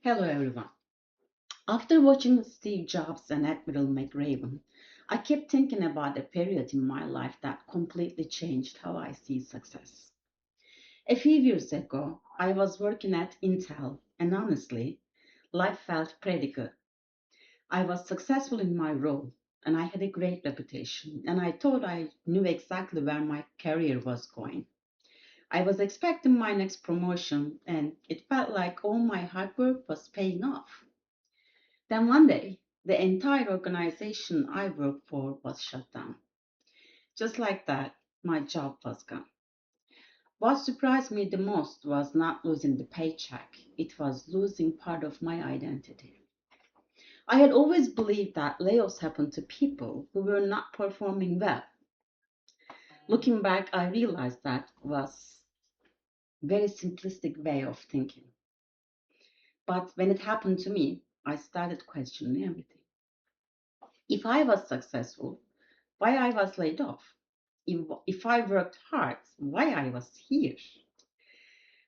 Hello, everyone. After watching Steve Jobs and Admiral McRaven, I kept thinking about a period in my life that completely changed how I see success. A few years ago, I was working at Intel, and honestly, life felt pretty good. I was successful in my role, and I had a great reputation, and I thought I knew exactly where my career was going. I was expecting my next promotion, and it felt like all my hard work was paying off. Then one day, the entire organization I worked for was shut down. Just like that, my job was gone. What surprised me the most was not losing the paycheck, it was losing part of my identity. I had always believed that layoffs happened to people who were not performing well. Looking back, I realized that was a very simplistic way of thinking. But when it happened to me, I started questioning everything. If I was successful, why I was laid off? If I worked hard, why I was here?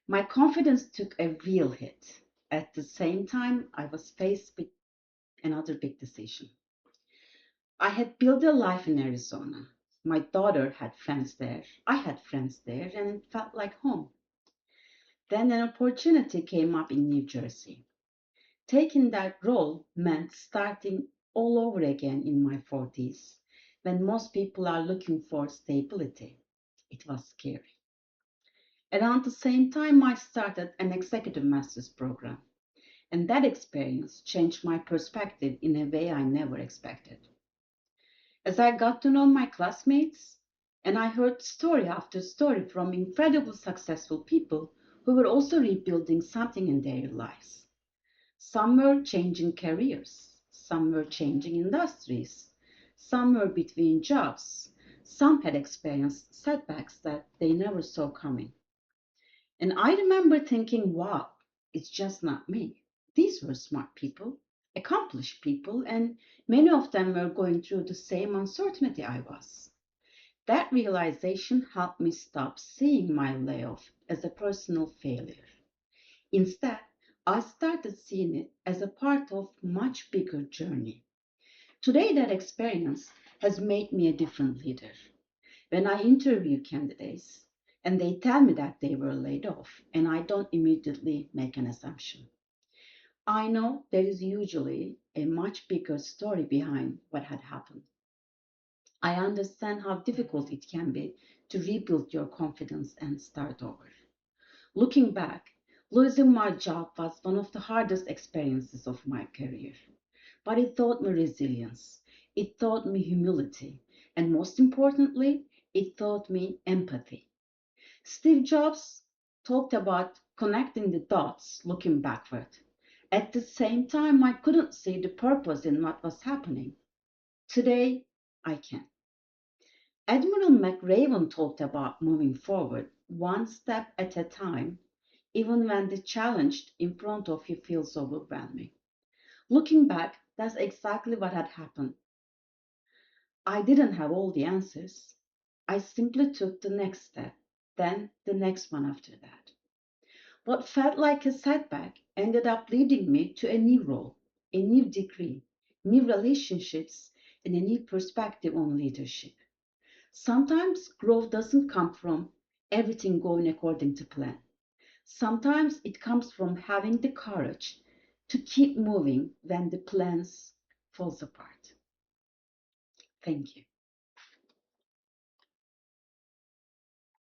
My confidence took a real hit. At the same time, I was faced with another big decision. I had built a life in Arizona. My daughter had friends there. I had friends there, and it felt like home. Then an opportunity came up in New Jersey. Taking that role meant starting all over again in my 40s, when most people are looking for stability. It was scary. Around the same time, I started an executive master's program, and that experience changed my perspective in a way I never expected. As I got to know my classmates, and I heard story after story from incredibly successful people who were also rebuilding something in their lives. Some were changing careers, some were changing industries, some were between jobs, some had experienced setbacks that they never saw coming. And I remember thinking, wow, it's just not me. These were smart people, accomplished people, and many of them were going through the same uncertainty I was. That realization helped me stop seeing my layoff as a personal failure. Instead, I started seeing it as a part of much bigger journey. Today that experience has made me a different leader. When I interview candidates and they tell me that they were laid off, and I don't immediately make an assumption. I know there is usually a much bigger story behind what had happened. I understand how difficult it can be to rebuild your confidence and start over. Looking back, losing my job was one of the hardest experiences of my career. But it taught me resilience, it taught me humility, and most importantly, it taught me empathy. Steve Jobs talked about connecting the dots looking backward. At the same time, I couldn't see the purpose in what was happening. Today, I can. Admiral McRaven talked about moving forward one step at a time, even when the challenge in front of you feels overwhelming. Looking back, that's exactly what had happened. I didn't have all the answers. I simply took the next step, then the next one after that. What felt like a setback ended up leading me to a new role, a new degree, new relationships, and a new perspective on leadership. Sometimes growth doesn't come from everything going according to plan. Sometimes it comes from having the courage to keep moving when the plans falls apart. Thank you.